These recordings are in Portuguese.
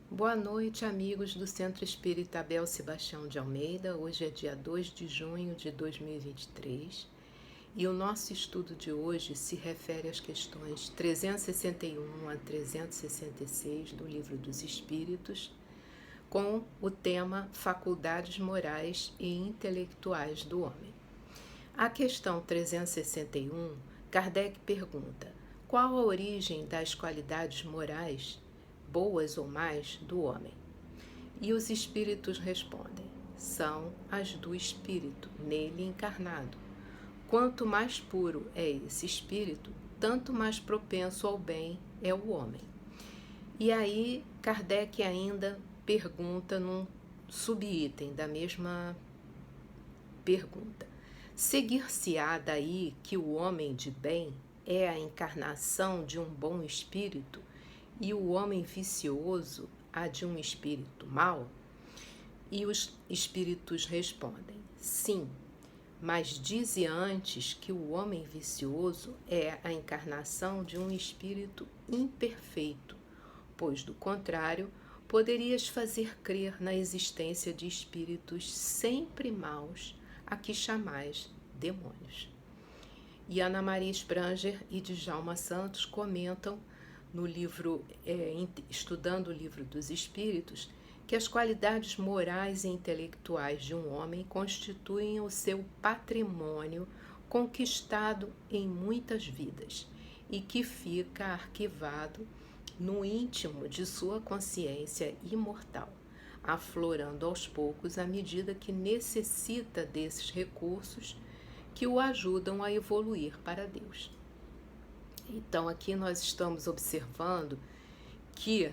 Boa noite, amigos do Centro Espírita Abel Sebastião de Almeida. Hoje é dia 2 de junho de 2023 e o nosso estudo de hoje se refere às questões 361 a 366 do Livro dos Espíritos, com o tema Faculdades Morais e Intelectuais do Homem. A questão 361, Kardec pergunta: qual a origem das qualidades morais, boas ou mais, do homem? E os espíritos respondem: são as do espírito, nele encarnado. Quanto mais puro é esse espírito, tanto mais propenso ao bem é o homem. E aí, Kardec ainda pergunta num subitem da mesma pergunta: seguir-se-á daí que o homem de bem é a encarnação de um bom espírito e o homem vicioso a de um espírito mau? E os espíritos respondem: sim, mas dize antes que o homem vicioso é a encarnação de um espírito imperfeito, pois, do contrário, poderias fazer crer na existência de espíritos sempre maus, a que chamais demônios. E Ana Maria Spranger e Djalma Santos comentam no livro, estudando o Livro dos Espíritos, que as qualidades morais e intelectuais de um homem constituem o seu patrimônio conquistado em muitas vidas e que fica arquivado no íntimo de sua consciência imortal, aflorando aos poucos à medida que necessita desses recursos que o ajudam a evoluir para Deus. Então, aqui nós estamos observando que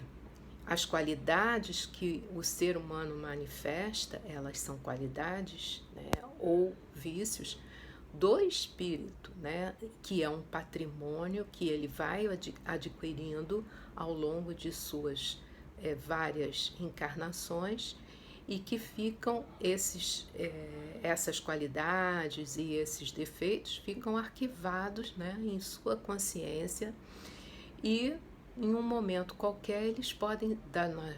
as qualidades que o ser humano manifesta, elas são qualidades, né, ou vícios do espírito, né, que é um patrimônio que ele vai adquirindo ao longo de suas várias encarnações e que ficam essas qualidades e esses defeitos ficam arquivados, né, em sua consciência e em um momento qualquer eles podem,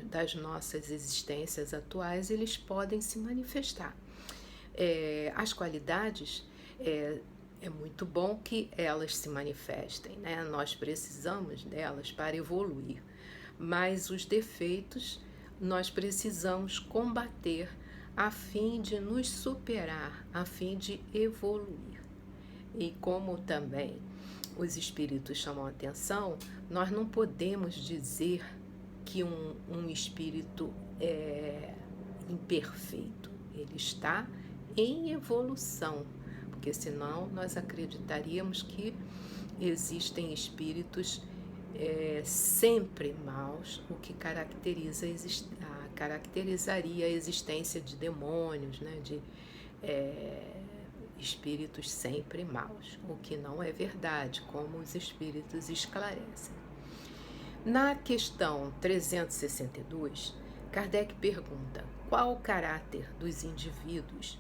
das nossas existências atuais, eles podem se manifestar. As qualidades, é muito bom que elas se manifestem, né? Nós precisamos delas para evoluir, mas os defeitos nós precisamos combater a fim de nos superar, a fim de evoluir. E como também os espíritos chamam a atenção, nós não podemos dizer que um espírito é imperfeito. Ele está em evolução, porque senão nós acreditaríamos que existem espíritos sempre maus, o que caracterizaria a existência de demônios, né, de espíritos sempre maus, o que não é verdade, como os espíritos esclarecem. Na questão 362, Kardec pergunta: qual o caráter dos indivíduos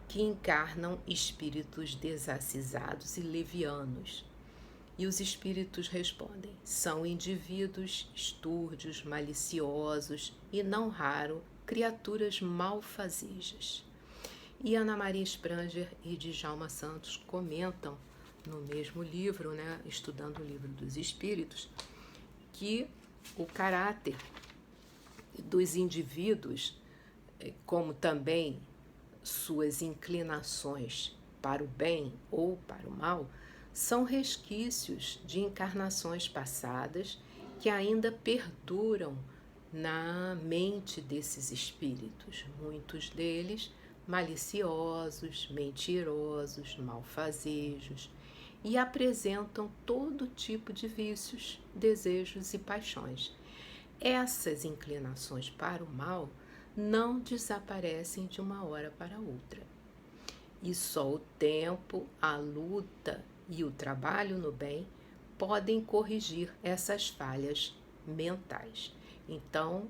que encarnam espíritos desacisados e levianos? E os espíritos respondem: são indivíduos estúrdios, maliciosos e, não raro, criaturas malfazejas. E Ana Maria Spranger e Djalma Santos comentam no mesmo livro, né, estudando o Livro dos Espíritos, que o caráter dos indivíduos, como também suas inclinações para o bem ou para o mal, são resquícios de encarnações passadas que ainda perduram na mente desses espíritos, muitos deles maliciosos, mentirosos, malfazejos, e apresentam todo tipo de vícios, desejos e paixões. Essas inclinações para o mal não desaparecem de uma hora para outra. E só o tempo, a luta e o trabalho no bem podem corrigir essas falhas mentais. Então,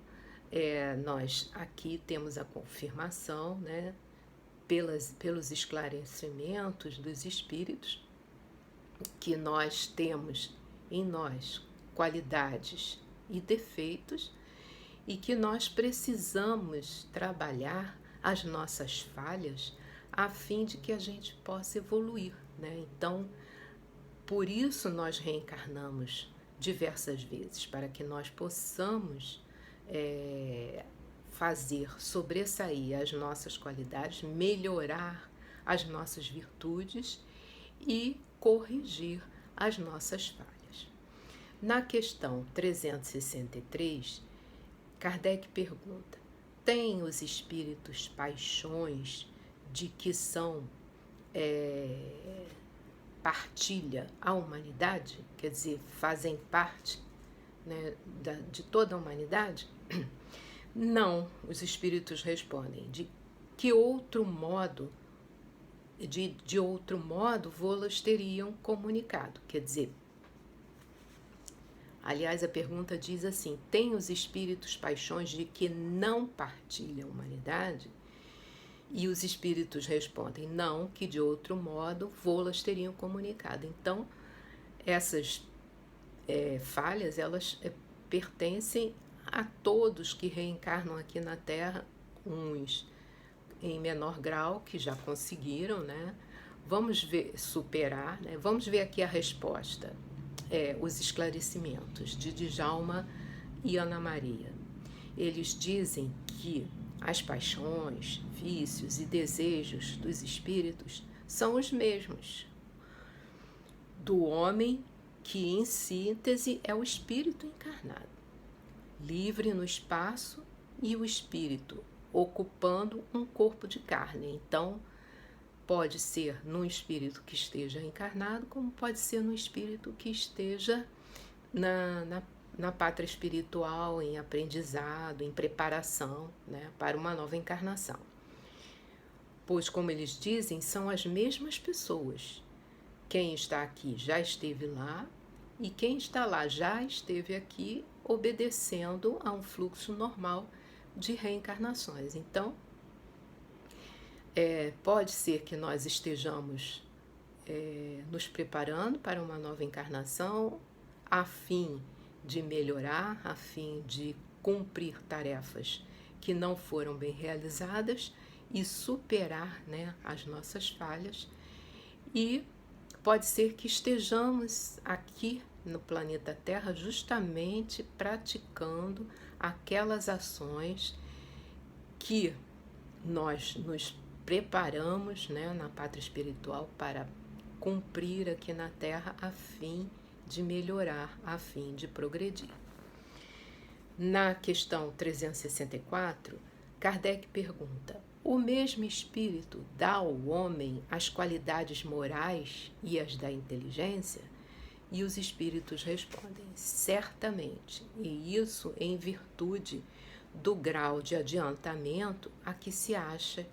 nós aqui temos a confirmação, né, pelos esclarecimentos dos espíritos, que nós temos em nós qualidades e defeitos e que nós precisamos trabalhar as nossas falhas a fim de que a gente possa evoluir, né? Então, por isso nós reencarnamos diversas vezes, para que nós possamos fazer sobressair as nossas qualidades, melhorar as nossas virtudes e corrigir as nossas falhas. Na questão 363, Kardec pergunta: têm os espíritos paixões de que são partilha a humanidade? Quer dizer, fazem parte, né, de toda a humanidade? Não, os espíritos respondem: de que outro modo, de outro modo, vô-los teriam comunicado? Quer dizer, aliás, a pergunta diz assim: tem os espíritos paixões de que não partilha a humanidade? E os espíritos respondem: não, que de outro modo vô-las teriam comunicado. Então, essas falhas, elas pertencem a todos que reencarnam aqui na Terra, uns em menor grau, que já conseguiram, né? Vamos ver, superar, né? Vamos ver aqui a resposta, os esclarecimentos de Djalma e Ana Maria. Eles dizem que as paixões, vícios e desejos dos espíritos são os mesmos do homem, que em síntese é o espírito encarnado, livre no espaço, e o espírito ocupando um corpo de carne. Então, pode ser num espírito que esteja encarnado, como pode ser num espírito que esteja na pátria espiritual, em aprendizado, em preparação, né, para uma nova encarnação. Pois, como eles dizem, são as mesmas pessoas. Quem está aqui já esteve lá, e quem está lá já esteve aqui, obedecendo a um fluxo normal de reencarnações. Então, pode ser que nós estejamos nos preparando para uma nova encarnação, a fim de melhorar, a fim de cumprir tarefas que não foram bem realizadas e superar, né, as nossas falhas. E pode ser que estejamos aqui no planeta Terra justamente praticando aquelas ações que nós nos preparamos, né, na pátria espiritual para cumprir aqui na Terra, a fim de melhorar, a fim de progredir. Na questão 364, Kardec pergunta: o mesmo espírito dá ao homem as qualidades morais e as da inteligência? E os espíritos respondem: certamente, e isso em virtude do grau de adiantamento a que se haja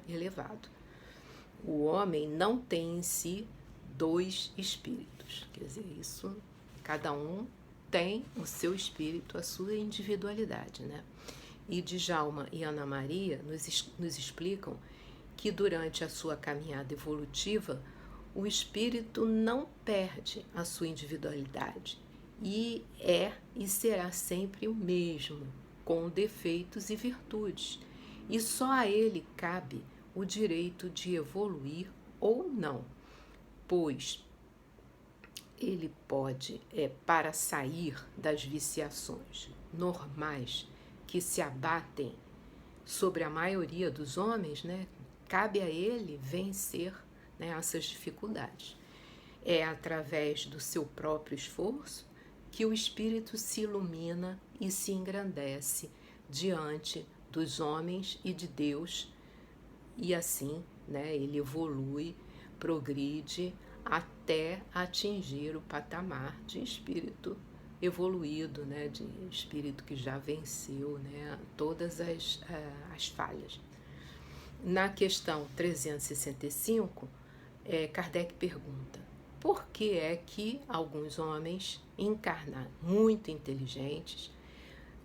elevado. O homem não tem em si dois espíritos, quer dizer, isso, cada um tem o seu espírito, a sua individualidade, né? E Djalma e Ana Maria nos explicam que durante a sua caminhada evolutiva, o espírito não perde a sua individualidade e será sempre o mesmo, com defeitos e virtudes. E só a ele cabe o direito de evoluir ou não, pois ele pode, para sair das viciações normais que se abatem sobre a maioria dos homens, né, cabe a ele vencer, né, essas dificuldades. É através do seu próprio esforço que o espírito se ilumina e se engrandece diante dos homens e de Deus, e assim, né, ele evolui, progride até atingir o patamar de espírito evoluído, né, de espírito que já venceu, né, todas as falhas. Na questão 365, Kardec pergunta: por que é que alguns homens encarnados, muito inteligentes,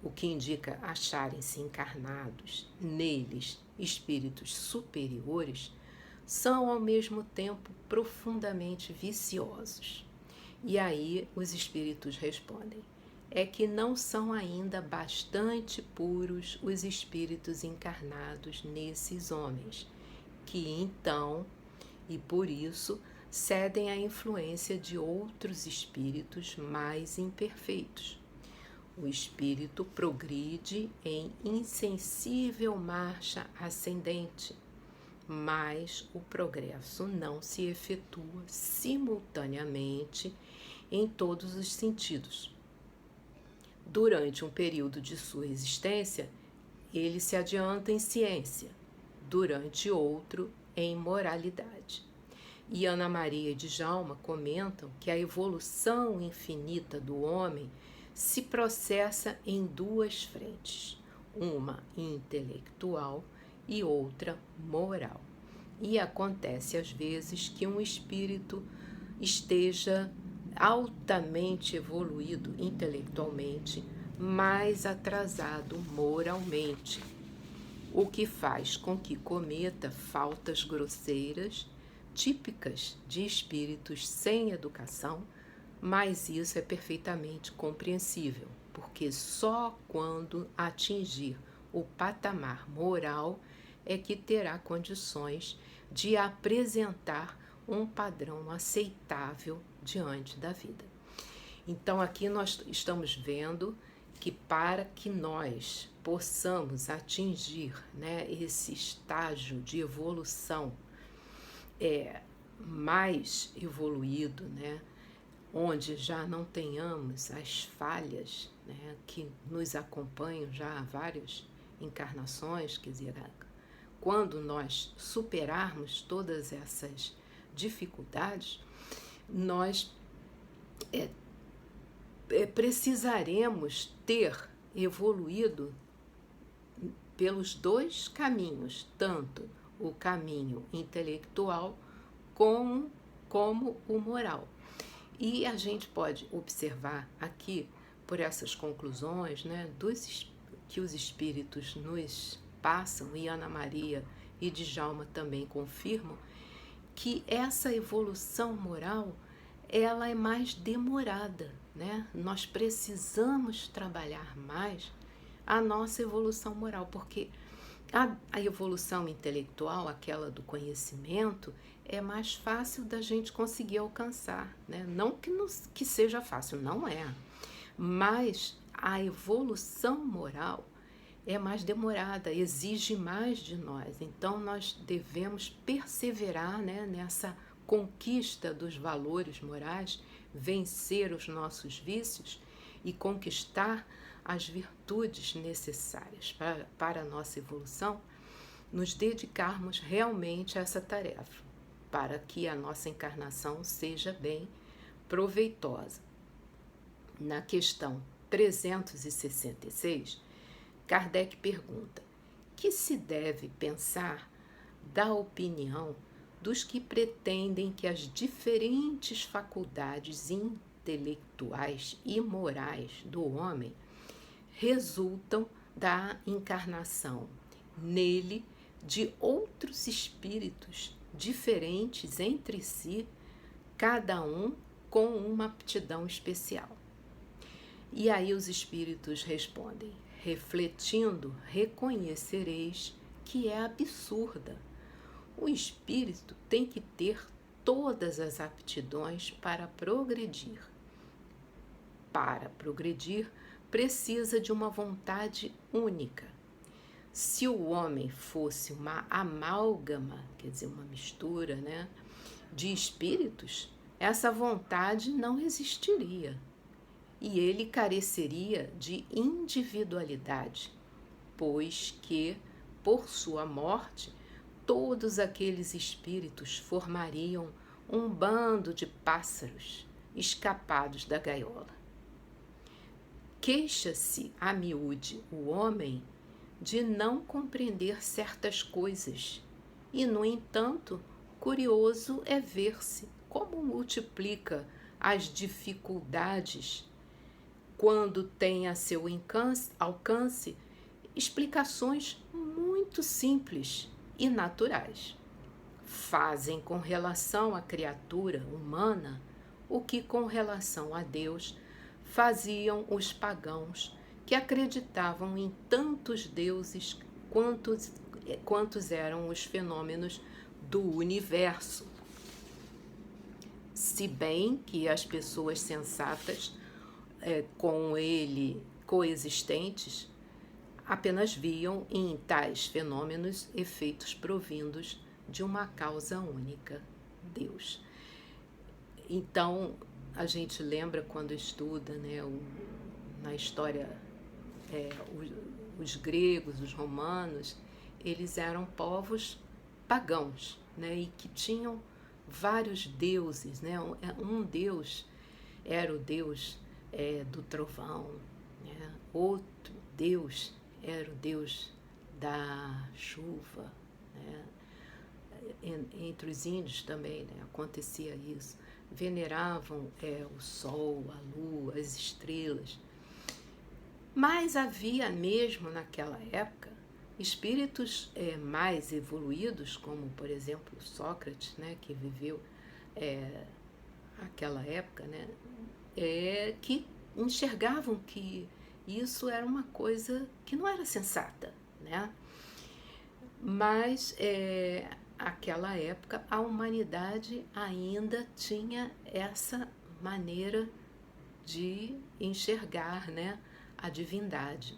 o que indica acharem-se encarnados neles espíritos superiores, são ao mesmo tempo profundamente viciosos? E aí os espíritos respondem: é que não são ainda bastante puros os espíritos encarnados nesses homens, que então, e por isso, cedem à influência de outros espíritos mais imperfeitos. O espírito progride em insensível marcha ascendente, mas o progresso não se efetua simultaneamente em todos os sentidos. Durante um período de sua existência, ele se adianta em ciência, durante outro, em moralidade. E Ana Maria e Djalma comentam que a evolução infinita do homem se processa em duas frentes, uma intelectual e outra moral. E acontece às vezes que um espírito esteja altamente evoluído intelectualmente, mas atrasado moralmente, o que faz com que cometa faltas grosseiras, típicas de espíritos sem educação, mas isso é perfeitamente compreensível, porque só quando atingir o patamar moral é que terá condições de apresentar um padrão aceitável diante da vida. Então, aqui nós estamos vendo que para que nós possamos atingir, esse estágio de evolução mais evoluído, onde já não tenhamos as falhas, que nos acompanham já há várias encarnações, quer dizer, quando nós superarmos todas essas dificuldades, nós precisaremos ter evoluído pelos dois caminhos, tanto o caminho intelectual como o moral. E a gente pode observar aqui, por essas conclusões, que os espíritos nos passam, e Ana Maria e Djalma também confirmam, que essa evolução moral ela é mais demorada, Nós precisamos trabalhar mais a nossa evolução moral, porque a evolução intelectual, aquela do conhecimento, é mais fácil da gente conseguir alcançar, Não que seja fácil, não é, mas a evolução moral é mais demorada, exige mais de nós. Então, nós devemos perseverar, nessa conquista dos valores morais, vencer os nossos vícios e conquistar as virtudes necessárias para a nossa evolução, nos dedicarmos realmente a essa tarefa, para que a nossa encarnação seja bem proveitosa. Na questão 366, Kardec pergunta: que se deve pensar da opinião dos que pretendem que as diferentes faculdades intelectuais e morais do homem resultam da encarnação nele de outros espíritos diferentes entre si, cada um com uma aptidão especial? E aí os espíritos respondem: refletindo, reconhecereis que é absurda. O espírito tem que ter todas as aptidões para progredir. Para progredir, precisa de uma vontade única. Se o homem fosse uma amálgama, quer dizer, uma mistura, de espíritos, essa vontade não existiria. E ele careceria de individualidade, pois que, por sua morte, todos aqueles espíritos formariam um bando de pássaros escapados da gaiola. Queixa-se a miúde o homem de não compreender certas coisas, e, no entanto, curioso é ver-se como multiplica as dificuldades quando tem a seu alcance explicações muito simples e naturais. Fazem com relação à criatura humana o que com relação a Deus faziam os pagãos que acreditavam em tantos deuses quantos eram os fenômenos do universo. Se bem que as pessoas sensatas, com ele coexistentes, apenas viam em tais fenômenos efeitos provindos de uma causa única, Deus. Então, a gente lembra quando estuda, né, na história, os gregos, os romanos, eles eram povos pagãos, né, e que tinham vários deuses, né? Um deus era o deus do trovão, né? Outro deus era o deus da chuva, né? Entre os índios também, né, acontecia isso. Veneravam o sol, a lua, as estrelas. Mas havia mesmo naquela época espíritos mais evoluídos, como por exemplo Sócrates, né, que viveu aquela época, né, que enxergavam que isso era uma coisa que não era sensata, né? Mas aquela época a humanidade ainda tinha essa maneira de enxergar, né, a divindade.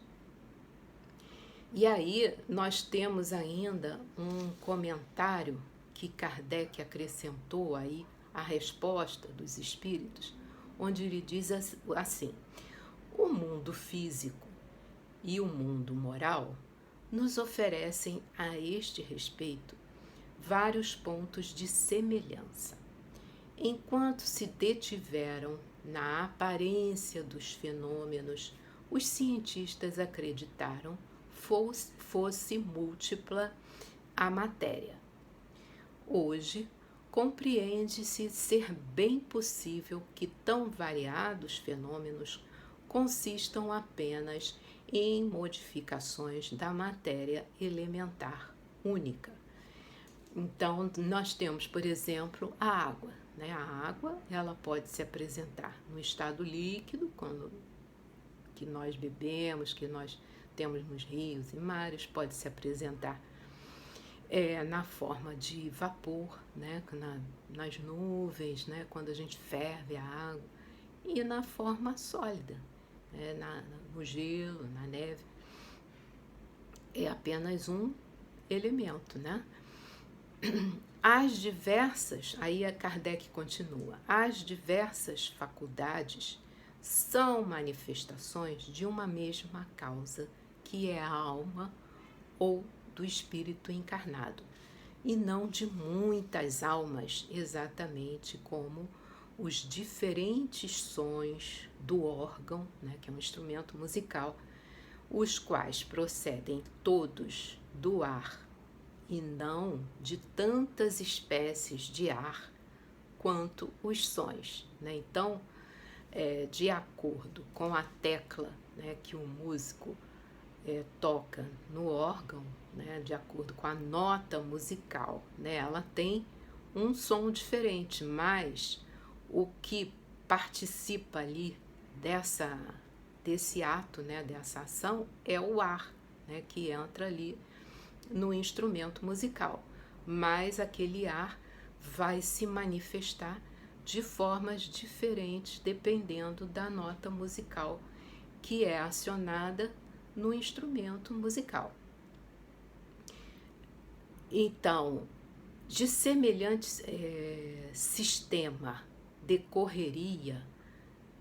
E aí nós temos ainda um comentário que Kardec acrescentou aí à resposta dos espíritos, onde ele diz assim: o mundo físico e o mundo moral nos oferecem a este respeito vários pontos de semelhança. Enquanto se detiveram na aparência dos fenômenos, os cientistas acreditaram fosse múltipla a matéria. Hoje, compreende-se ser bem possível que tão variados fenômenos consistam apenas em modificações da matéria elementar única. Então, nós temos, por exemplo, a água, né? A água, ela pode se apresentar no estado líquido, que nós bebemos, que nós temos nos rios e mares, pode se apresentar na forma de vapor, né? Nas nuvens, né? Quando a gente ferve a água, e na forma sólida, né? No gelo, na neve. É apenas um elemento, né? As diversas, aí a Kardec continua, as diversas faculdades são manifestações de uma mesma causa, que é a alma ou do espírito encarnado, e não de muitas almas, exatamente como os diferentes sons do órgão, né, que é um instrumento musical, os quais procedem todos do ar e não de tantas espécies de ar quanto os sons, né? Então, de acordo com a tecla, né, que o músico toca no órgão, né, de acordo com a nota musical, né, ela tem um som diferente, mas o que participa ali desse ato, né, dessa ação, é o ar, né, que entra ali no instrumento musical, mas aquele ar vai se manifestar de formas diferentes dependendo da nota musical que é acionada no instrumento musical. Então, de semelhante sistema decorreria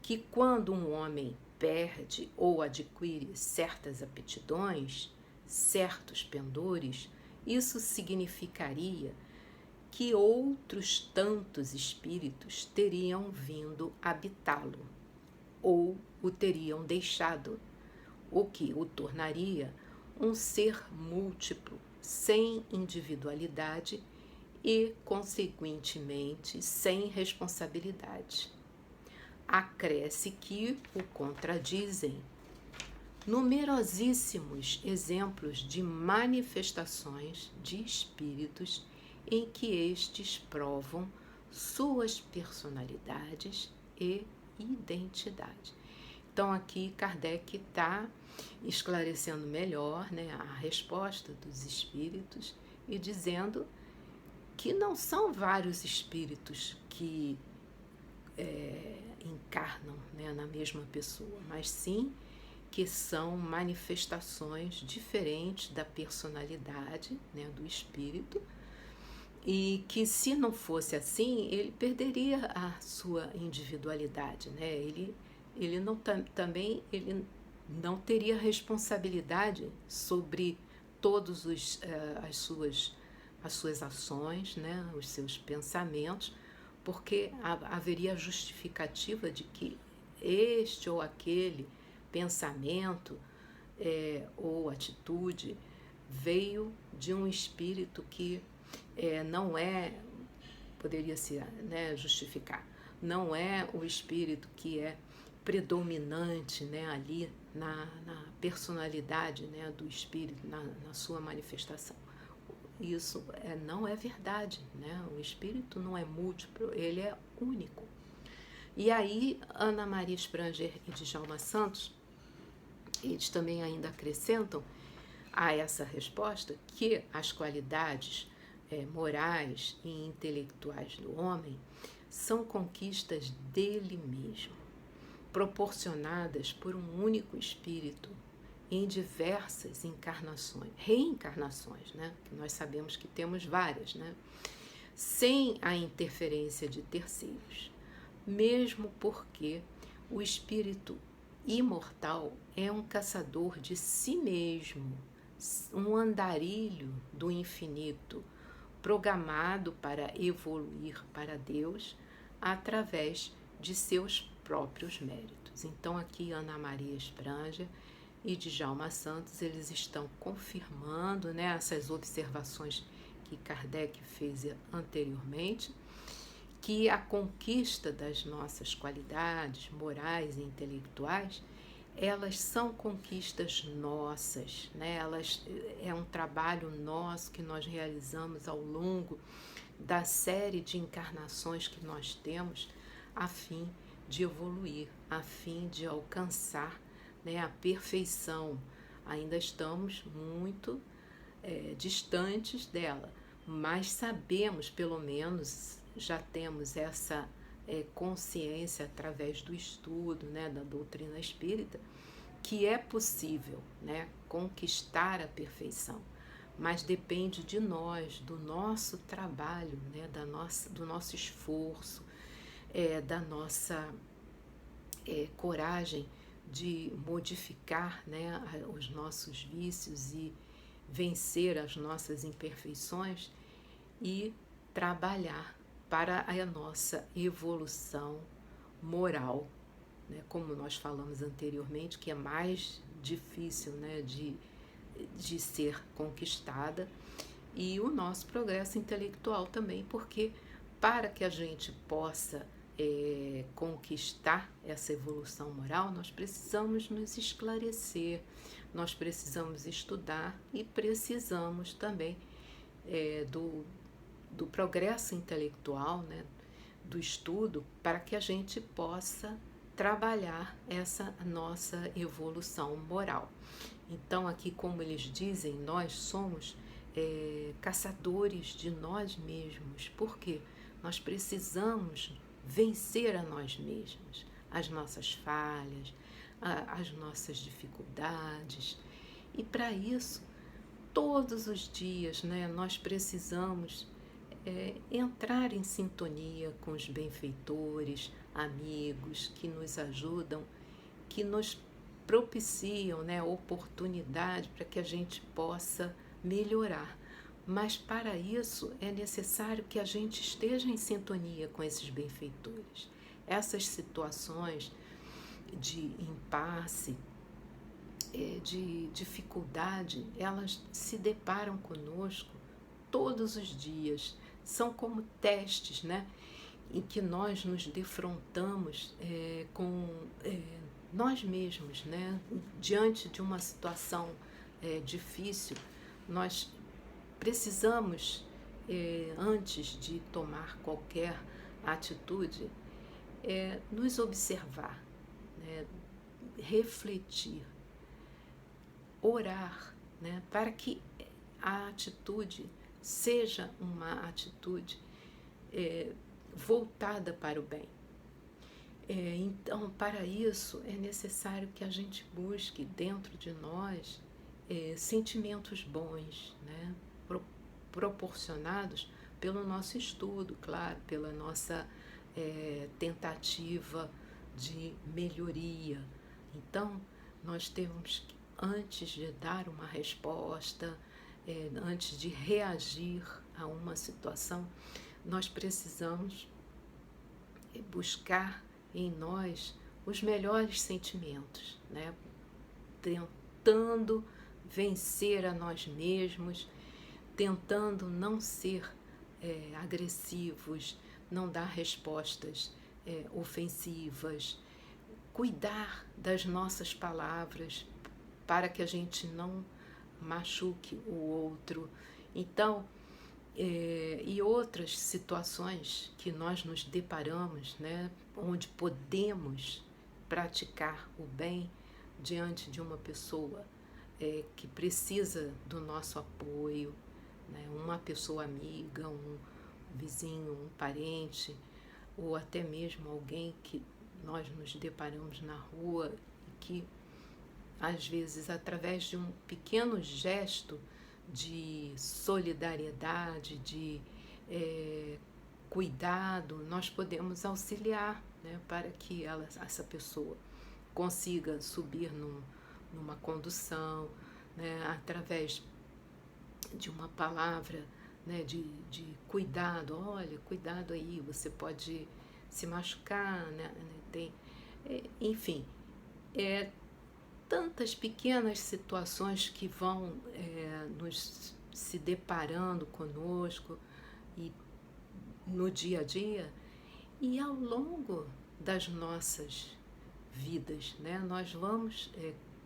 que quando um homem perde ou adquire certas aptidões, certos pendores, isso significaria que outros tantos espíritos teriam vindo habitá-lo ou o teriam deixado, o que o tornaria um ser múltiplo, sem individualidade e, consequentemente, sem responsabilidade. Acresce que o contradizem numerosíssimos exemplos de manifestações de espíritos em que estes provam suas personalidades e identidade. Então aqui Kardec está esclarecendo melhor, né, a resposta dos espíritos e dizendo que não são vários espíritos que encarnam, né, na mesma pessoa, mas sim que são manifestações diferentes da personalidade, né, do espírito, e que se não fosse assim, ele perderia a sua individualidade, né? Ele não também ele não teria responsabilidade sobre todos as suas ações, né, os seus pensamentos, porque haveria justificativa de que este ou aquele pensamento ou atitude veio de um espírito que não poderia se, né, justificar, não é o espírito que é predominante, né, ali na personalidade, né, do espírito, na sua manifestação. Isso não é verdade, né? O espírito não é múltiplo, ele é único. E aí, Ana Maria Spranger e Djalma Santos, eles também ainda acrescentam a essa resposta que as qualidades morais e intelectuais do homem são conquistas dele mesmo, proporcionadas por um único espírito em diversas reencarnações, né? Que nós sabemos que temos várias, né? Sem a interferência de terceiros, mesmo porque o espírito imortal é um caçador de si mesmo, um andarilho do infinito, programado para evoluir para Deus através de seus próprios méritos. Então aqui Ana Maria Spranger e Djalma Santos, eles estão confirmando, né, essas observações que Kardec fez anteriormente, que a conquista das nossas qualidades morais e intelectuais, elas são conquistas nossas, né? Elas é um trabalho nosso que nós realizamos ao longo da série de encarnações que nós temos, a fim de evoluir, a fim de alcançar, né, a perfeição. Ainda estamos muito distantes dela, mas sabemos, pelo menos já temos essa consciência através do estudo, né, da doutrina espírita, que é possível, né, conquistar a perfeição, mas depende de nós, do nosso trabalho, né, do nosso esforço, da nossa coragem de modificar, né, os nossos vícios e vencer as nossas imperfeições e trabalhar para a nossa evolução moral, né, como nós falamos anteriormente, que é mais difícil, né, de ser conquistada, e o nosso progresso intelectual também, porque para que a gente possa conquistar essa evolução moral, nós precisamos nos esclarecer, nós precisamos estudar e precisamos também do progresso intelectual, né, do estudo, para que a gente possa trabalhar essa nossa evolução moral. Então, aqui, como eles dizem, nós somos caçadores de nós mesmos, porque nós precisamos vencer a nós mesmos, as nossas falhas, as nossas dificuldades. E para isso, todos os dias, né, nós precisamos entrar em sintonia com os benfeitores, amigos que nos ajudam, que nos propiciam, né, oportunidade para que a gente possa melhorar. Mas para isso é necessário que a gente esteja em sintonia com esses benfeitores. Essas situações de impasse, de dificuldade, elas se deparam conosco todos os dias. São como testes, né, em que nós nos defrontamos com nós mesmos, né, diante de uma situação difícil. Nós precisamos, antes de tomar qualquer atitude, nos observar, né, refletir, orar, né, para que a atitude seja uma atitude voltada para o bem. Então, para isso, é necessário que a gente busque dentro de nós sentimentos bons, né, proporcionados pelo nosso estudo, claro, pela nossa tentativa de melhoria. Então, nós temos que, antes de dar uma resposta, antes de reagir a uma situação, nós precisamos buscar em nós os melhores sentimentos, né? Tentando vencer a nós mesmos, tentando não ser agressivos, não dar respostas ofensivas, cuidar das nossas palavras para que a gente não machuque o outro. Então, e outras situações que nós nos deparamos, né, onde podemos praticar o bem diante de uma pessoa que precisa do nosso apoio, né, uma pessoa amiga, um vizinho, um parente, ou até mesmo alguém que nós nos deparamos na rua e que, às vezes, através de um pequeno gesto de solidariedade, de cuidado, nós podemos auxiliar, né, para que essa pessoa consiga subir numa condução, né, através de uma palavra, né, de cuidado. Olha, cuidado aí, você pode se machucar, né? Enfim, tantas pequenas situações que vão nos se deparando conosco e no dia a dia, e ao longo das nossas vidas, né, nós vamos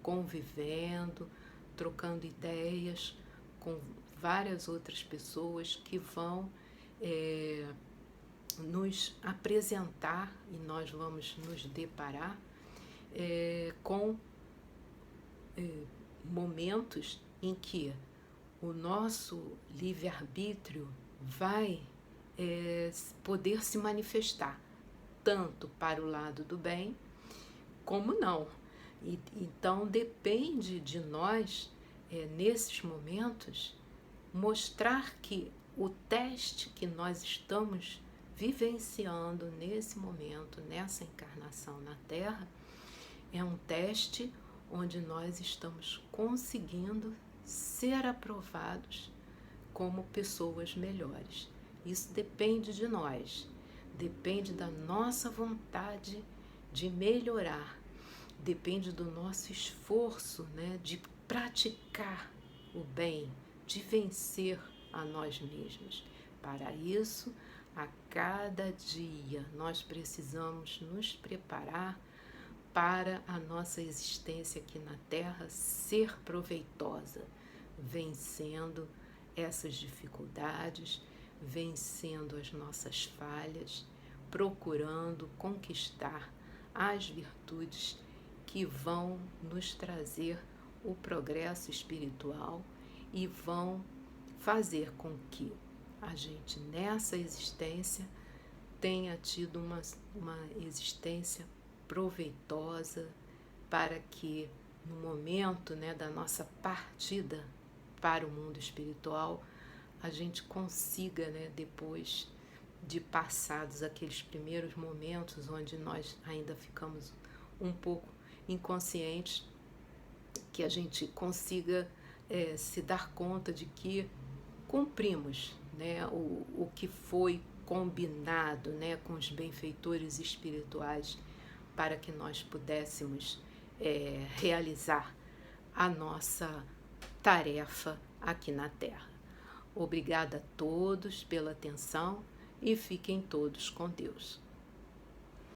convivendo, trocando ideias com várias outras pessoas que vão nos apresentar, e nós vamos nos deparar com momentos em que o nosso livre-arbítrio vai poder se manifestar, tanto para o lado do bem como não. Então depende de nós, nesses momentos, mostrar que o teste que nós estamos vivenciando nesse momento, nessa encarnação na Terra, é um teste onde nós estamos conseguindo ser aprovados como pessoas melhores. Isso depende de nós, depende da nossa vontade de melhorar, depende do nosso esforço, né, de praticar o bem, de vencer a nós mesmos. Para isso, a cada dia nós precisamos nos preparar para a nossa existência aqui na Terra ser proveitosa, vencendo essas dificuldades, vencendo as nossas falhas, procurando conquistar as virtudes que vão nos trazer o progresso espiritual e vão fazer com que a gente, nessa existência, tenha tido uma existência proveitosa, para que no momento, né, da nossa partida para o mundo espiritual, a gente consiga, né, depois de passados aqueles primeiros momentos onde nós ainda ficamos um pouco inconscientes, que a gente consiga se dar conta de que cumprimos, né, o que foi combinado, né, com os benfeitores espirituais, para que nós pudéssemos realizar a nossa tarefa aqui na Terra. Obrigada a todos pela atenção e fiquem todos com Deus.